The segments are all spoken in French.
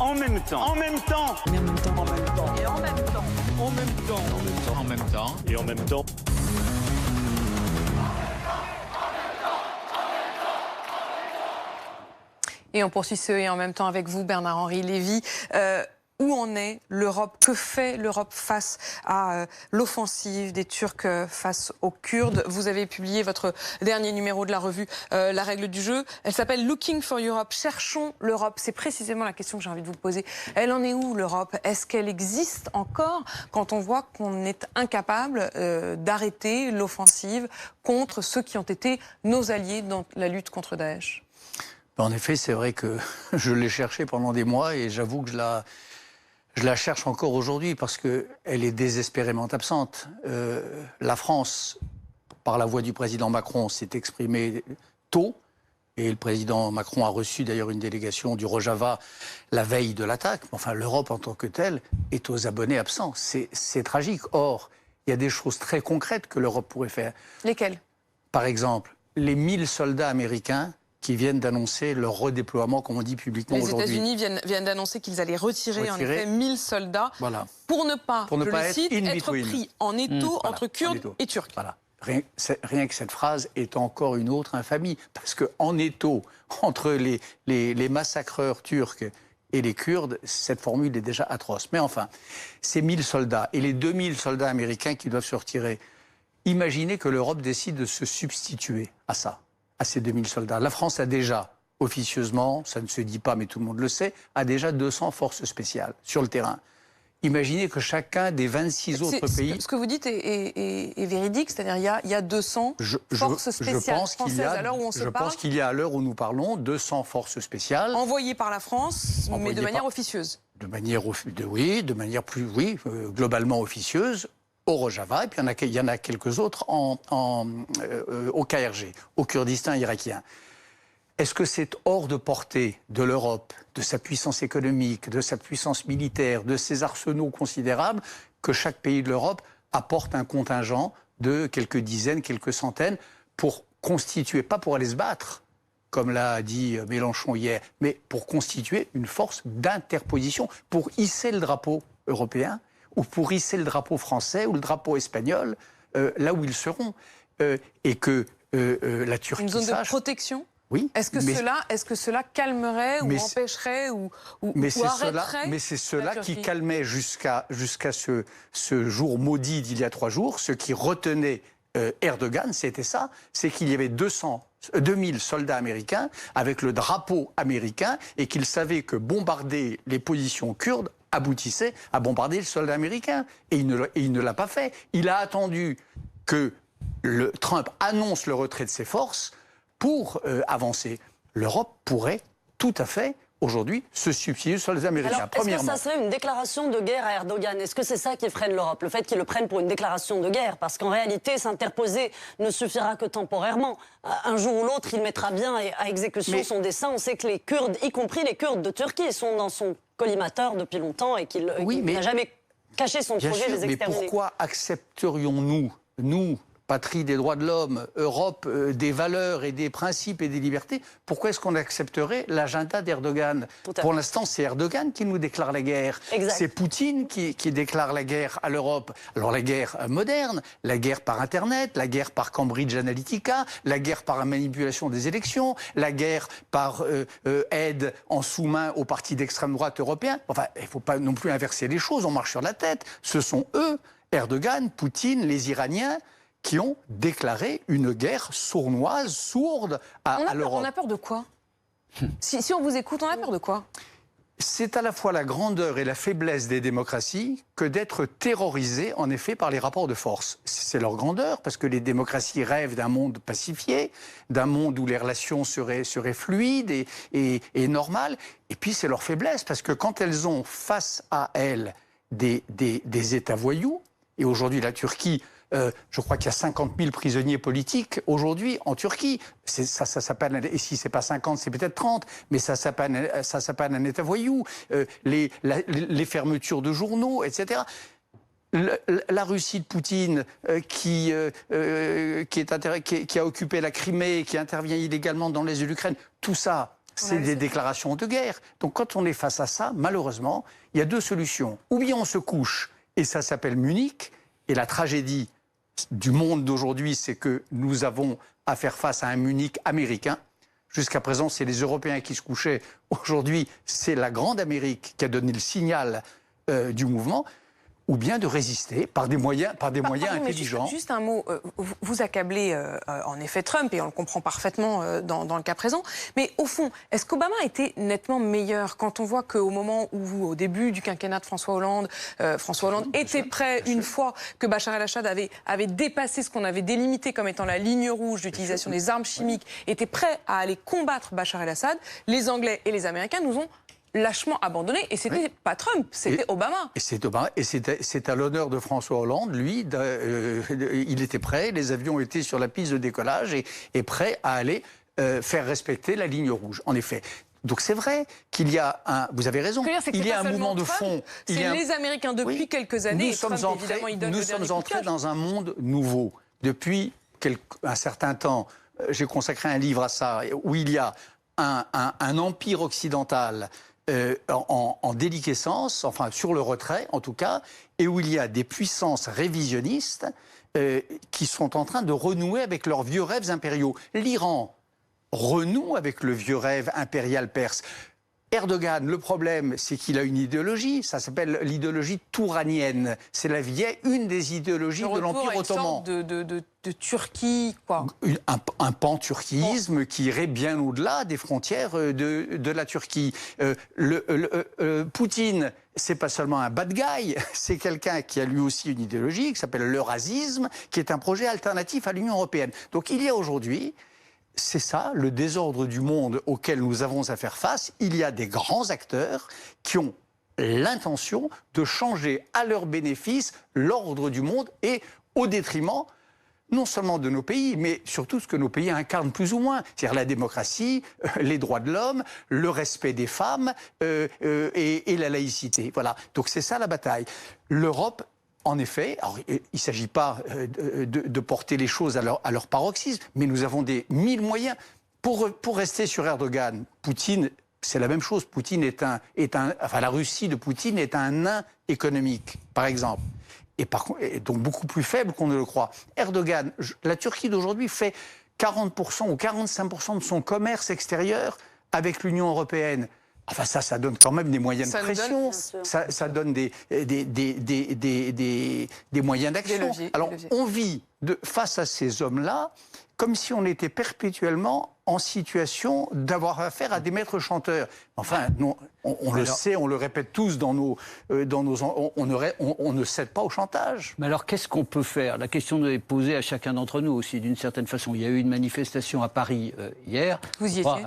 En même temps. En même temps. Mais en même temps. En même temps. Et en même temps. En même temps. En même temps. En même temps. Et en même temps. Et on poursuit ce et en même temps avec vous, Bernard-Henri Lévy. Où en est l'Europe? Que fait l'Europe face à l'offensive des Turcs face aux Kurdes? Vous avez publié votre dernier numéro de la revue La règle du jeu. Elle s'appelle Looking for Europe. Cherchons l'Europe. C'est précisément la question que j'ai envie de vous poser. Elle en est où, l'Europe? Est-ce qu'elle existe encore quand on voit qu'on est incapable d'arrêter l'offensive contre ceux qui ont été nos alliés dans la lutte contre Daesh? En effet, c'est vrai que je l'ai cherchée pendant des mois et j'avoue que je la cherche encore aujourd'hui parce qu'elle est désespérément absente. La France, par la voix du président Macron, s'est exprimée tôt et le président Macron a reçu d'ailleurs une délégation du Rojava la veille de l'attaque. Enfin, l'Europe en tant que telle est aux abonnés absents. C'est tragique. Or, il y a des choses très concrètes que l'Europe pourrait faire. Lesquelles? Par exemple, les 1000 soldats américains qui viennent d'annoncer leur redéploiement, comme on dit publiquement aujourd'hui. Les États-Unis viennent d'annoncer qu'ils allaient retirer en effet 1000 soldats pour ne pas, être pris en étau entre Kurdes et Turcs. Voilà. Rien que cette phrase est encore une autre infamie, parce qu'en étau, entre les massacreurs turcs et les Kurdes, cette formule est déjà atroce. Mais enfin, ces 1000 soldats et les 2000 soldats américains qui doivent se retirer, imaginez que l'Europe décide de se substituer à ça, à ces 2000 soldats. La France a déjà, officieusement, ça ne se dit pas mais tout le monde le sait, a déjà 200 forces spéciales sur le terrain. Imaginez que chacun des 26 autres pays... Ce que vous dites est véridique, c'est-à-dire il y a 200 forces spéciales françaises à l'heure où on se parle. Je pense qu'il y a, à l'heure où nous parlons, 200 forces spéciales. Envoyées par la France, mais de manière officieuse. Globalement officieuse, au Rojava, et puis il y en a quelques autres au KRG, au Kurdistan irakien. Est-ce que c'est hors de portée de l'Europe, de sa puissance économique, de sa puissance militaire, de ses arsenaux considérables, que chaque pays de l'Europe apporte un contingent de quelques dizaines, quelques centaines, pour constituer, pas pour aller se battre, comme l'a dit Mélenchon hier, mais pour constituer une force d'interposition, pour hisser le drapeau européen, ou pour hisser le drapeau français ou le drapeau espagnol, là où ils seront. Et que la Turquie une zone sache... de protection? Oui. Est-ce que cela calmerait ou empêcherait ou arrêterait? Mais c'est cela qui calmait jusqu'à ce jour maudit d'il y a 3 jours. Ce qui retenait Erdogan, c'était ça, c'est qu'il y avait 2000 soldats américains avec le drapeau américain et qu'il savait que bombarder les positions kurdes aboutissait à bombarder le soldat américain. Et il ne l'a pas fait. Il a attendu que Trump annonce le retrait de ses forces pour avancer. L'Europe pourrait tout à fait, aujourd'hui, se substituer sur les Américains. Alors, est-ce que ça serait une déclaration de guerre à Erdogan? Est-ce que c'est ça qui freine l'Europe? Le fait qu'il le prenne pour une déclaration de guerre? Parce qu'en réalité, s'interposer ne suffira que temporairement. Un jour ou l'autre, il mettra bien à exécution son dessein. On sait que les Kurdes, y compris les Kurdes de Turquie, sont dans son collimateur depuis longtemps et qu'il n'a jamais caché son projet de les exterminer. Mais pourquoi accepterions-nous, nous, patrie des droits de l'homme, Europe des valeurs et des principes et des libertés, pourquoi est-ce qu'on accepterait l'agenda d'Erdogan? Pour l'instant, c'est Erdogan qui nous déclare la guerre. C'est Poutine qui déclare la guerre à l'Europe. Alors la guerre moderne, la guerre par Internet, la guerre par Cambridge Analytica, la guerre par la manipulation des élections, la guerre par aide en sous-main aux partis d'extrême droite européens. Enfin, il ne faut pas non plus inverser les choses, on marche sur la tête. Ce sont eux, Erdogan, Poutine, les Iraniens, qui ont déclaré une guerre sournoise, sourde à l'Europe. On a peur de quoi? Si on vous écoute, on a peur de quoi? C'est à la fois la grandeur et la faiblesse des démocraties que d'être terrorisées, en effet, par les rapports de force. C'est leur grandeur, parce que les démocraties rêvent d'un monde pacifié, d'un monde où les relations seraient fluides et normales. Et puis c'est leur faiblesse, parce que quand elles ont face à elles des États voyous, et aujourd'hui la Turquie... je crois qu'il y a 50 000 prisonniers politiques aujourd'hui en Turquie. Ça s'appelle, et si c'est pas 50, c'est peut-être 30, mais ça s'appelle un État voyou. Les fermetures de journaux, etc. La Russie de Poutine qui a occupé la Crimée, qui intervient illégalement dans l'est de l'Ukraine, tout ça, c'est des déclarations de guerre. Donc quand on est face à ça, malheureusement, il y a deux solutions. Ou bien on se couche, et ça s'appelle Munich, et la tragédie du monde d'aujourd'hui, c'est que nous avons à faire face à un Munich américain. Jusqu'à présent, c'est les Européens qui se couchaient. Aujourd'hui, c'est la grande Amérique qui a donné le signal du mouvement. Ou bien de résister par des moyens intelligents. Juste un mot, vous accablez en effet Trump, et on le comprend parfaitement dans le cas présent, mais au fond, est-ce qu'Obama était nettement meilleur quand on voit qu'au moment où, au début du quinquennat de François Hollande était prêt, une fois que Bachar el-Assad avait dépassé ce qu'on avait délimité comme étant la ligne rouge d'utilisation des armes chimiques, était prêt à aller combattre Bachar el-Assad, les Anglais et les Américains nous ont lâchement abandonné, et c'était pas Trump, c'était Obama. Et c'est à l'honneur de François Hollande, lui, il était prêt, les avions étaient sur la piste de décollage et prêts à aller faire respecter la ligne rouge, en effet. Donc c'est vrai qu'il y a un... Vous avez raison, il y a un mouvement de fond. C'est les Américains depuis quelques années. Nous sommes entrés dans un monde nouveau. Depuis un certain temps, j'ai consacré un livre à ça, où il y a un empire occidental en déliquescence, enfin sur le retrait en tout cas, et où il y a des puissances révisionnistes qui sont en train de renouer avec leurs vieux rêves impériaux. L'Iran renoue avec le vieux rêve impérial perse. Erdogan, le problème, c'est qu'il a une idéologie, ça s'appelle l'idéologie touranienne. C'est une des idéologies de l'Empire ottoman. De Turquie, quoi. Un pan-turquisme qui irait bien au-delà des frontières de la Turquie. Poutine, c'est pas seulement un bad guy, c'est quelqu'un qui a lui aussi une idéologie qui s'appelle l'eurasisme, qui est un projet alternatif à l'Union européenne. Donc il y a aujourd'hui... C'est ça, le désordre du monde auquel nous avons à faire face. Il y a des grands acteurs qui ont l'intention de changer à leur bénéfice l'ordre du monde et au détriment non seulement de nos pays, mais surtout ce que nos pays incarnent plus ou moins. C'est-à-dire la démocratie, les droits de l'homme, le respect des femmes et la laïcité. Voilà. Donc c'est ça la bataille. L'Europe... En effet, alors, il ne s'agit pas de porter les choses à leur paroxysme, mais nous avons des mille moyens. Pour rester sur Erdogan, Poutine, c'est la même chose. Poutine la Russie de Poutine est un nain économique, par exemple. Et donc beaucoup plus faible qu'on ne le croit. Erdogan, la Turquie d'aujourd'hui fait 40% ou 45% de son commerce extérieur avec l'Union européenne. Enfin, ça donne quand même des moyens de pression, ça donne des moyens d'action. Alors, on vit face à ces hommes-là comme si on était perpétuellement en situation d'avoir affaire à des maîtres chanteurs. Enfin, non, on le sait, on le répète tous on ne cède pas au chantage. Mais alors, qu'est-ce qu'on peut faire? La question est posée à chacun d'entre nous aussi, d'une certaine façon. Il y a eu une manifestation à Paris hier. Vous y étiez.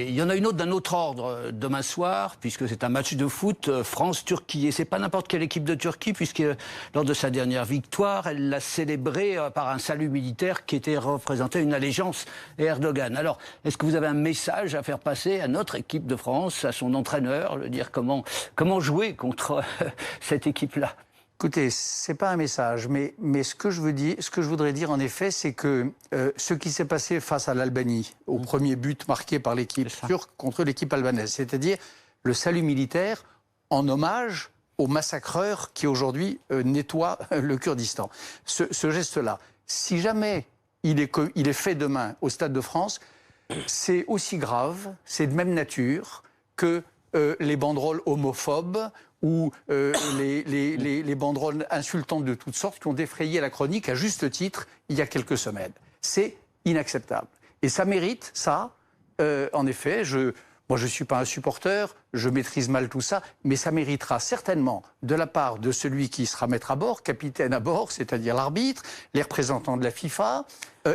Il y en a une autre d'un autre ordre demain soir, puisque c'est un match de foot France-Turquie. Et c'est pas n'importe quelle équipe de Turquie, puisque lors de sa dernière victoire, elle l'a célébrée par un salut militaire qui était représentait une allégeance à Erdogan. Alors, est-ce que vous avez un message à faire passer à notre équipe de France, à son entraîneur, le dire comment jouer contre cette équipe-là? Écoutez, c'est pas un message, mais ce que je voudrais dire en effet, c'est que ce qui s'est passé face à l'Albanie, au premier but marqué par l'équipe turque contre l'équipe albanaise, c'est-à-dire le salut militaire en hommage aux massacreurs qui aujourd'hui nettoient le Kurdistan. Ce geste-là, si jamais il est fait demain au Stade de France, c'est aussi grave, c'est de même nature que les banderoles homophobes ou les banderoles insultantes de toutes sortes qui ont défrayé la chronique à juste titre il y a quelques semaines. C'est inacceptable. Et ça mérite, ça, en effet, moi je ne suis pas un supporter, je maîtrise mal tout ça, mais ça méritera certainement de la part de celui qui sera maître à bord, capitaine à bord, c'est-à-dire l'arbitre, les représentants de la FIFA,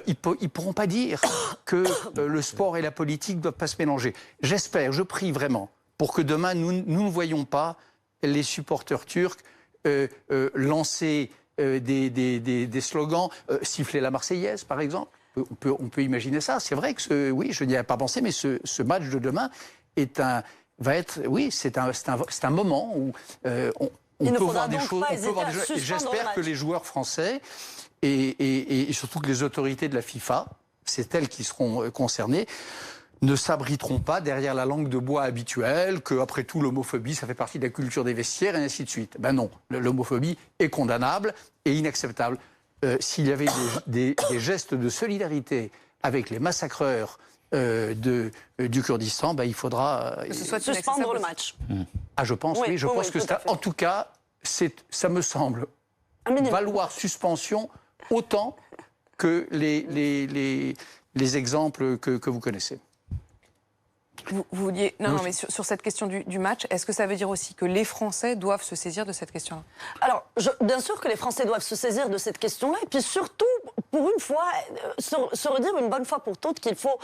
ils ne pourront pas dire que le sport et la politique ne doivent pas se mélanger. J'espère, je prie vraiment, pour que demain nous ne voyions pas les supporters turcs lancer des slogans, siffler la Marseillaise par exemple. On peut imaginer ça. C'est vrai que oui, je n'y avais pas pensé, mais ce match de demain c'est un moment où on peut voir des choses. J'espère que les joueurs français et surtout que les autorités de la FIFA, c'est elles qui seront concernées, ne s'abriteront pas derrière la langue de bois habituelle, que après tout l'homophobie ça fait partie de la culture des vestiaires et ainsi de suite. Ben non, l'homophobie est condamnable et inacceptable. S'il y avait des gestes de solidarité avec les massacreurs du Kurdistan, ben il faudra suspendre le match. Ah, je pense, oui, je pense que ça, en tout cas, ça me semble valoir suspension autant que les exemples que vous connaissez. Vous vouliez... Non, mais sur cette question du match, est-ce que ça veut dire aussi que les Français doivent se saisir de cette question-là? Alors, bien sûr que les Français doivent se saisir de cette question-là, et puis surtout, pour une fois, se redire une bonne fois pour toutes qu'il faut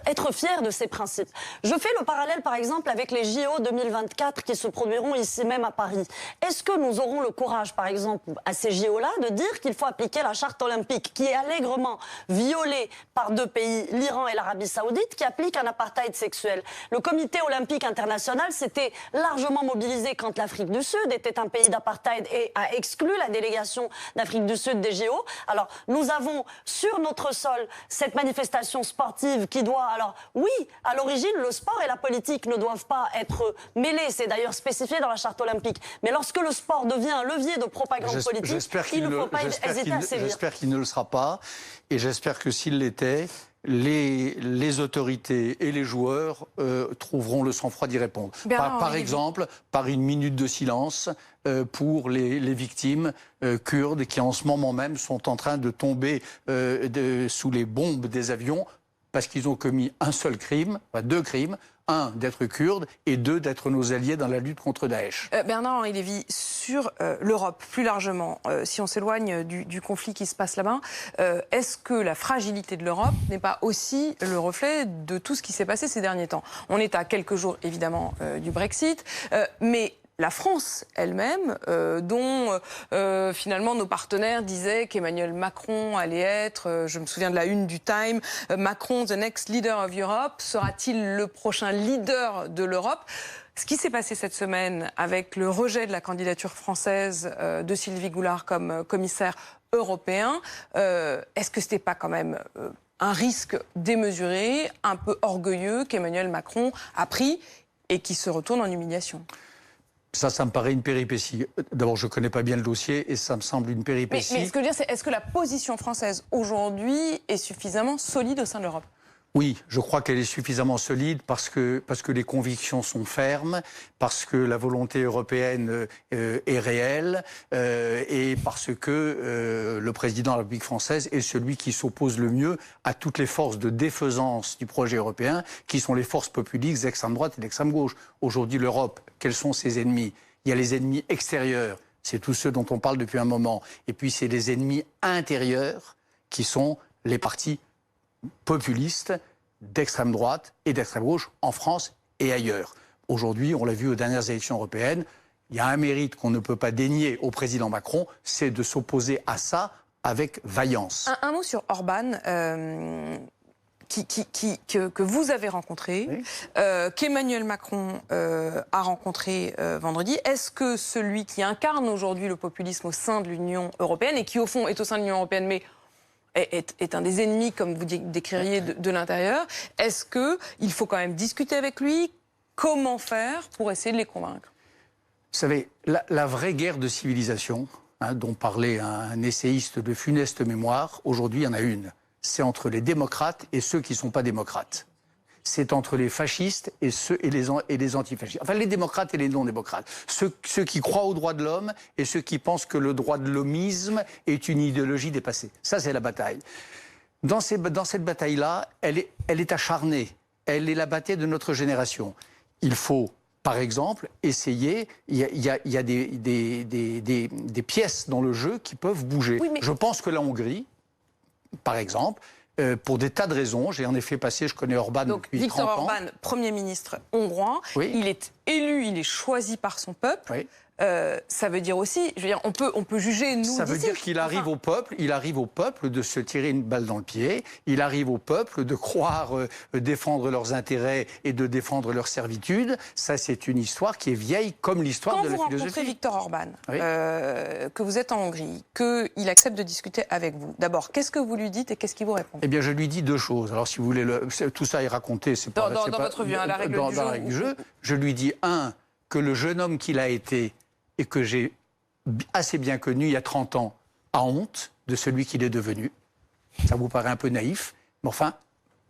être fier de ces principes. Je fais le parallèle, par exemple, avec les JO 2024 qui se produiront ici même à Paris. Est-ce que nous aurons le courage, par exemple, à ces JO-là, de dire qu'il faut appliquer la charte olympique, qui est allègrement violée par deux pays, l'Iran et l'Arabie Saoudite, qui appliquent un apartheid sexuel? Le comité olympique international s'était largement mobilisé quand l'Afrique du Sud était un pays d'apartheid et a exclu la délégation d'Afrique du Sud des JO. Alors, nous avons sur notre sol cette manifestation sportive qui doit... Alors, oui, à l'origine, le sport et la politique ne doivent pas être mêlés. C'est d'ailleurs spécifié dans la charte olympique. Mais lorsque le sport devient un levier de propagande politique, il ne faut pas hésiter à sévir. J'espère qu'il ne le sera pas. Et j'espère que s'il l'était, les autorités et les joueurs trouveront le sang-froid d'y répondre. Par exemple, par une minute de silence pour les victimes kurdes qui en ce moment même sont en train de tomber sous les bombes des avions parce qu'ils ont commis un seul crime, enfin deux crimes. Un, d'être kurde, et deux, d'être nos alliés dans la lutte contre Daesh. Bernard-Henri Lévy, sur l'Europe, plus largement, si on s'éloigne du conflit qui se passe là-bas, est-ce que la fragilité de l'Europe n'est pas aussi le reflet de tout ce qui s'est passé ces derniers temps? On est à quelques jours, évidemment, du Brexit, mais... La France elle-même, dont finalement nos partenaires disaient qu'Emmanuel Macron allait être, je me souviens de la une du Time, Macron, the next leader of Europe, sera-t-il le prochain leader de l'Europe? Ce qui s'est passé cette semaine avec le rejet de la candidature française de Sylvie Goulard comme commissaire européen, est-ce que ce n'était pas quand même un risque démesuré, un peu orgueilleux qu'Emmanuel Macron a pris et qui se retourne en humiliation? Ça me paraît une péripétie. D'abord, je ne connais pas bien le dossier et ça me semble une péripétie. Mais ce que je veux dire, c'est est-ce que la position française aujourd'hui est suffisamment solide au sein de l'Europe? Oui, je crois qu'elle est suffisamment solide parce que les convictions sont fermes, parce que la volonté européenne est réelle et parce que le président de la République française est celui qui s'oppose le mieux à toutes les forces de défaisance du projet européen, qui sont les forces populistes d'extrême droite et d'extrême gauche. Aujourd'hui, l'Europe, quels sont ses ennemis? Il y a les ennemis extérieurs, c'est tous ceux dont on parle depuis un moment, et puis c'est les ennemis intérieurs qui sont les partis populistes d'extrême droite et d'extrême gauche en France et ailleurs. Aujourd'hui, on l'a vu aux dernières élections européennes, il y a un mérite qu'on ne peut pas dénier au président Macron, c'est de s'opposer à ça avec vaillance. Un mot sur Orban, que vous avez rencontré, oui. Qu'Emmanuel Macron a rencontré vendredi. Est-ce que celui qui incarne aujourd'hui le populisme au sein de l'Union européenne et qui, au fond, est au sein de l'Union européenne, mais est un des ennemis, comme vous décririez, de l'intérieur. Est-ce qu'il faut quand même discuter avec lui? Comment faire pour essayer de les convaincre? Vous savez, la vraie guerre de civilisation, dont parlait un essayiste de funeste mémoire, aujourd'hui il y en a une. C'est entre les démocrates et ceux qui ne sont pas démocrates. C'est entre les fascistes et les antifascistes. Enfin, les démocrates et les non-démocrates. Ceux qui croient aux droits de l'homme et ceux qui pensent que le droit de l'hommisme est une idéologie dépassée. Ça, c'est la bataille. Dans cette bataille-là, elle est acharnée. Elle est la bataille de notre génération. Il faut, par exemple, essayer... Il y a des pièces dans le jeu qui peuvent bouger. Oui, mais... Je pense que la Hongrie, par exemple... pour des tas de raisons. J'ai en effet passé, je connais Orban depuis 30 ans. Viktor Orban, Premier ministre hongrois, oui. Il est élu, il est choisi par son peuple. Oui. ça veut dire aussi, je veux dire, on peut juger, nous, Ça veut d'ici. dire qu'il arrive au peuple, de se tirer une balle dans le pied, il arrive au peuple de croire défendre leurs intérêts et de défendre leur servitude. Ça, c'est une histoire qui est vieille comme l'histoire de la Quand vous philosophie. rencontrez Viktor Orban, Oui. que vous êtes en Hongrie, qu'il accepte de discuter avec vous, d'abord, qu'est-ce que vous lui dites et qu'est-ce qu'il vous répond? Eh bien, je lui dis deux choses. Alors, si vous voulez, tout ça est raconté, c'est pas... Dans c'est pas- votre vie, hein, la règle dans, du dans jeu. la règle du jeu. Je lui dis, que le jeune homme qu'il a été et que j'ai assez bien connu il y a 30 ans a honte de celui qu'il est devenu. Ça vous paraît un peu naïf, mais enfin,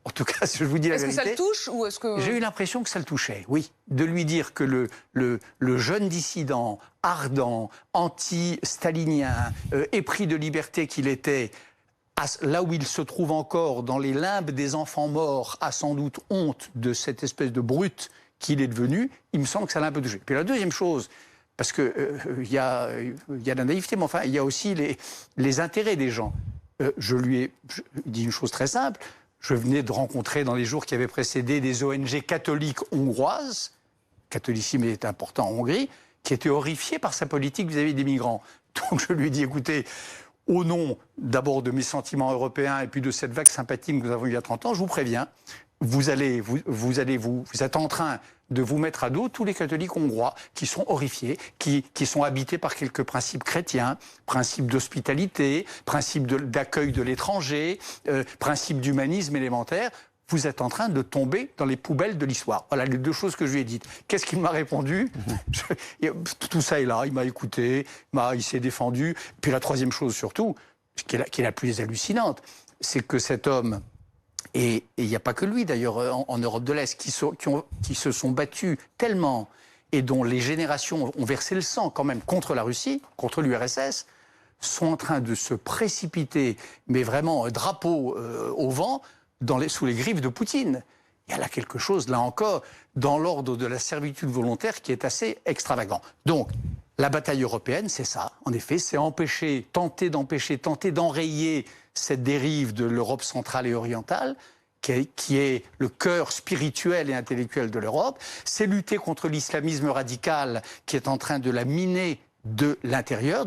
en tout cas, je vous dis la Est-ce que vérité. ça le touche ou est-ce que... J'ai eu l'impression que ça le touchait, oui. De lui dire que le jeune dissident, ardent, anti-stalinien, épris de liberté qu'il était, là où il se trouve encore, dans les limbes des enfants morts, a sans doute honte de cette espèce de brute qu'il est devenu, il me semble que ça l'a un peu touché. Puis la deuxième chose, parce que il y a la naïveté, mais enfin, il y a aussi les intérêts des gens. Je dis une chose très simple. Je venais de rencontrer dans les jours qui avaient précédé des ONG catholiques hongroises, catholicisme est important en Hongrie, qui étaient horrifiées par sa politique vis-à-vis des migrants. Donc je lui ai dit, écoutez, au nom d'abord de mes sentiments européens et puis de cette vague sympathique que nous avons eue il y a 30 ans, je vous préviens, vous êtes en train de vous mettre à dos tous les catholiques hongrois qui sont horrifiés, qui sont habités par quelques principes chrétiens, principes d'hospitalité, principes d'accueil de l'étranger, principes d'humanisme élémentaire. Vous êtes en train de tomber dans les poubelles de l'histoire. Voilà les deux choses que je lui ai dites. Qu'est-ce qu'il m'a répondu? Tout ça est là, il m'a écouté, il s'est défendu. Puis la troisième chose surtout, qui est la plus hallucinante, c'est que cet homme... Et il n'y a pas que lui, d'ailleurs, en Europe de l'Est, qui se sont battus tellement et dont les générations ont versé le sang quand même contre la Russie, contre l'URSS, sont en train de se précipiter, mais vraiment drapeau au vent, sous les griffes de Poutine. Il y a là quelque chose, là encore, dans l'ordre de la servitude volontaire qui est assez extravagant. Donc, la bataille européenne, c'est ça, en effet, c'est tenter d'enrayer cette dérive de l'Europe centrale et orientale, qui est le cœur spirituel et intellectuel de l'Europe. C'est lutter contre l'islamisme radical qui est en train de la miner de l'intérieur,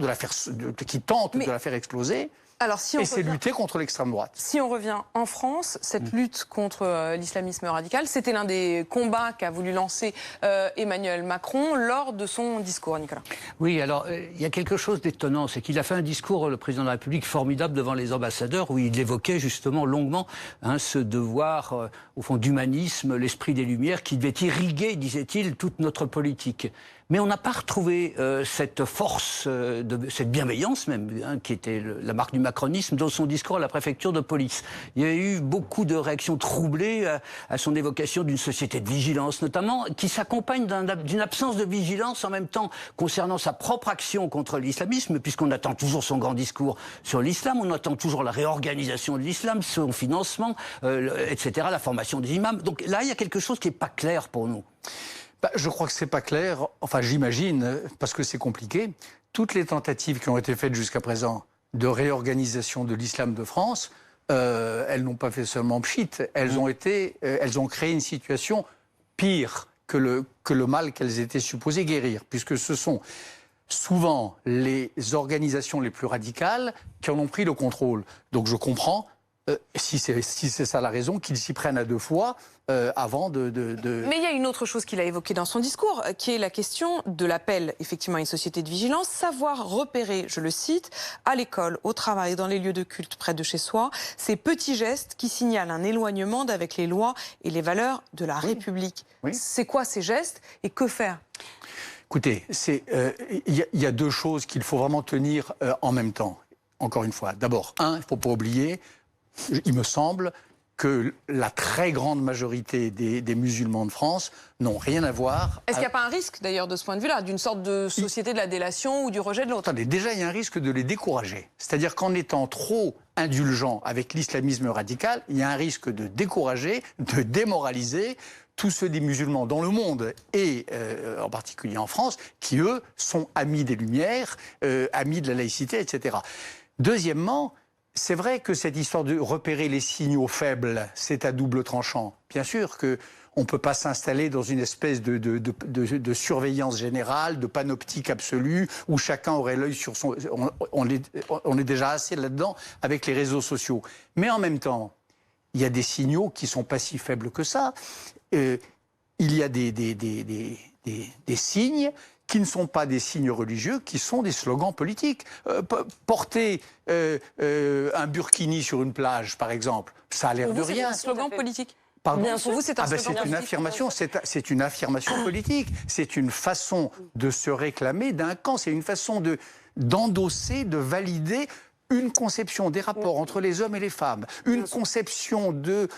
qui tente de la faire exploser. Alors, et c'est lutter contre l'extrême droite. Si on revient en France, cette lutte contre l'islamisme radical, c'était l'un des combats qu'a voulu lancer Emmanuel Macron lors de son discours, Nicolas. Oui, alors il y a quelque chose d'étonnant, c'est qu'il a fait un discours, le président de la République, formidable devant les ambassadeurs, où il évoquait justement longuement ce devoir, au fond, d'humanisme, l'esprit des Lumières, qui devait irriguer, disait-il, toute notre politique. Mais on n'a pas retrouvé cette force, cette bienveillance même, qui était la marque du macronisme, dans son discours à la préfecture de police. Il y a eu beaucoup de réactions troublées à son évocation d'une société de vigilance, notamment, qui s'accompagne d'une absence de vigilance en même temps concernant sa propre action contre l'islamisme, puisqu'on attend toujours son grand discours sur l'islam, on attend toujours la réorganisation de l'islam, son financement, etc., la formation des imams. Donc là, il y a quelque chose qui n'est pas clair pour nous. Je crois que c'est pas clair, enfin j'imagine, parce que c'est compliqué. Toutes les tentatives qui ont été faites jusqu'à présent de réorganisation de l'islam de France, elles n'ont pas fait seulement pchit, elles ont créé une situation pire que le mal qu'elles étaient supposées guérir, puisque ce sont souvent les organisations les plus radicales qui en ont pris le contrôle. Donc je comprends, si c'est ça la raison, qu'ils s'y prennent à deux fois avant de... Mais il y a une autre chose qu'il a évoquée dans son discours, qui est la question de l'appel, effectivement, à une société de vigilance, savoir repérer, je le cite, à l'école, au travail, dans les lieux de culte près de chez soi, ces petits gestes qui signalent un éloignement d'avec les lois et les valeurs de la République. Oui. C'est quoi ces gestes et que faire ? Écoutez, il y a deux choses qu'il faut vraiment tenir en même temps. Encore une fois, d'abord, il ne faut pas oublier, il me semble, que la très grande majorité des musulmans de France n'ont rien à voir... Est-ce qu'il n'y a pas un risque, d'ailleurs, de ce point de vue-là, d'une sorte de société de la délation ou du rejet de l'autre ? Attendez, déjà, il y a un risque de les décourager. C'est-à-dire qu'en étant trop indulgents avec l'islamisme radical, il y a un risque de décourager, de démoraliser tous ceux des musulmans dans le monde, et en particulier en France, qui, eux, sont amis des Lumières, amis de la laïcité, etc. Deuxièmement, c'est vrai que cette histoire de repérer les signaux faibles, c'est à double tranchant. Bien sûr que on ne peut pas s'installer dans une espèce de surveillance générale, de panoptique absolue, où chacun aurait l'œil sur son... On est déjà assez là-dedans avec les réseaux sociaux. Mais en même temps, il y a des signaux qui ne sont pas si faibles que ça. Il y a des signes qui ne sont pas des signes religieux, qui sont des slogans politiques. Porter un burkini sur une plage, par exemple, ça a l'air de rien. C'est un slogan politique. Pardon. Bien sûr, vous, c'est un slogan c'est une politique. affirmation, c'est une affirmation politique. C'est une façon de se réclamer d'un camp. C'est une façon d'endosser, de valider une conception des rapports entre les hommes et les femmes, une conception de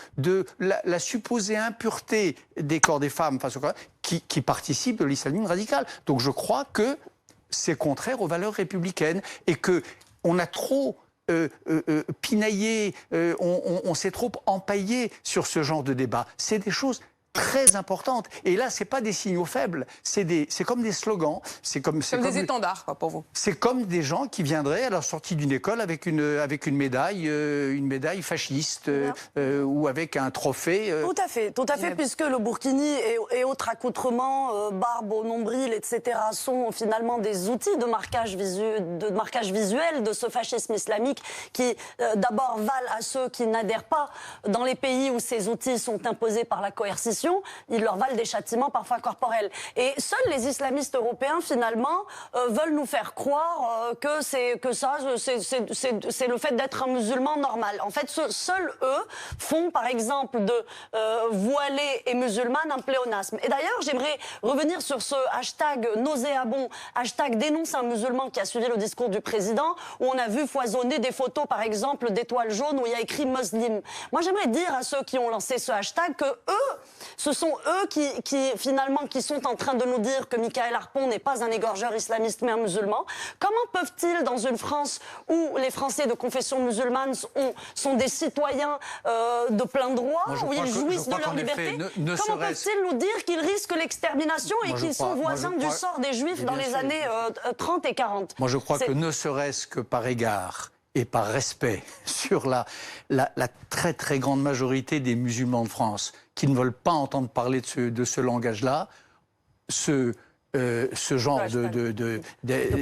la supposée impureté des corps des femmes face au corps, qui participe de l'islamisme radical. Donc je crois que c'est contraire aux valeurs républicaines et que on a trop pinaillé, on s'est trop empaillé sur ce genre de débat. C'est des choses très importantes. Et là, c'est pas des signaux faibles, c'est comme des slogans. C'est comme des étendards, quoi, pour vous. C'est comme des gens qui viendraient à la sortie d'une école avec une médaille fasciste ou avec un trophée. Tout à fait, puisque le burkini et autres accoutrements, barbe au nombril, etc., sont finalement des outils de marquage visuel de ce fascisme islamique qui, d'abord, valent à ceux qui n'adhèrent pas. Dans les pays où ces outils sont imposés par la coercition, ils leur valent des châtiments parfois corporels. Et seuls les islamistes européens, finalement, veulent nous faire croire que c'est le fait d'être un musulman normal. En fait, seuls eux font, par exemple, de voilée et musulmane un pléonasme. Et d'ailleurs, j'aimerais revenir sur ce hashtag nauséabond, hashtag dénonce un musulman qui a suivi le discours du président, où on a vu foisonner des photos, par exemple, d'étoiles jaunes où il y a écrit muslim. Moi, j'aimerais dire à ceux qui ont lancé ce hashtag que ce sont eux qui sont en train de nous dire que Michael Harpon n'est pas un égorgeur islamiste mais un musulman. Comment peuvent-ils, dans une France où les Français de confession musulmane sont des citoyens de plein droit, où ils jouissent de leur liberté, comment peuvent-ils nous dire qu'ils risquent l'extermination et qu'ils sont voisins du sort des Juifs dans les années 30 et 40 ? Moi, je crois que ne serait-ce que par égard et par respect sur la très très grande majorité des musulmans de France qui ne veulent pas entendre parler de ce langage-là, ce genre de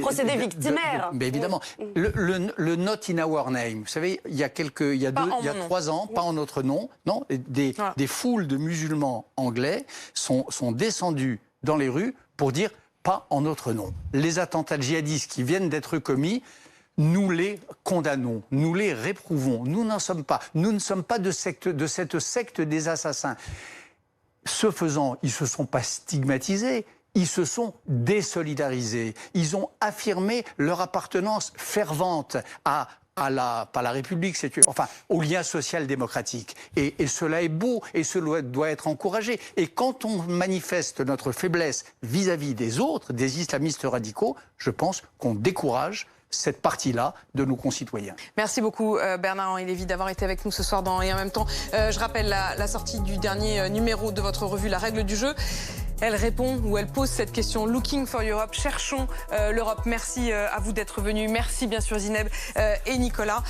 procédé victimaire. Mais évidemment, le not in our name. Vous savez, il y a 3 ans, pas en notre nom, non, des foules de musulmans anglais sont descendus dans les rues pour dire pas en notre nom. Les attentats djihadistes qui viennent d'être commis, nous les condamnons, nous les réprouvons. Nous n'en sommes pas. Nous ne sommes pas de cette secte des assassins. Ce faisant, ils ne se sont pas stigmatisés, ils se sont désolidarisés. Ils ont affirmé leur appartenance fervente pas la République, au lien social-démocratique. Et cela est beau et cela doit être encouragé. Et quand on manifeste notre faiblesse vis-à-vis des autres, des islamistes radicaux, je pense qu'on décourage cette partie-là de nos concitoyens. Merci beaucoup Bernard-Henri Lévy d'avoir été avec nous ce soir Et en même temps, je rappelle la sortie du dernier numéro de votre revue La Règle du Jeu. Elle répond ou elle pose cette question. Looking for Europe, cherchons l'Europe. Merci à vous d'être venus. Merci bien sûr Zineb et Nicolas.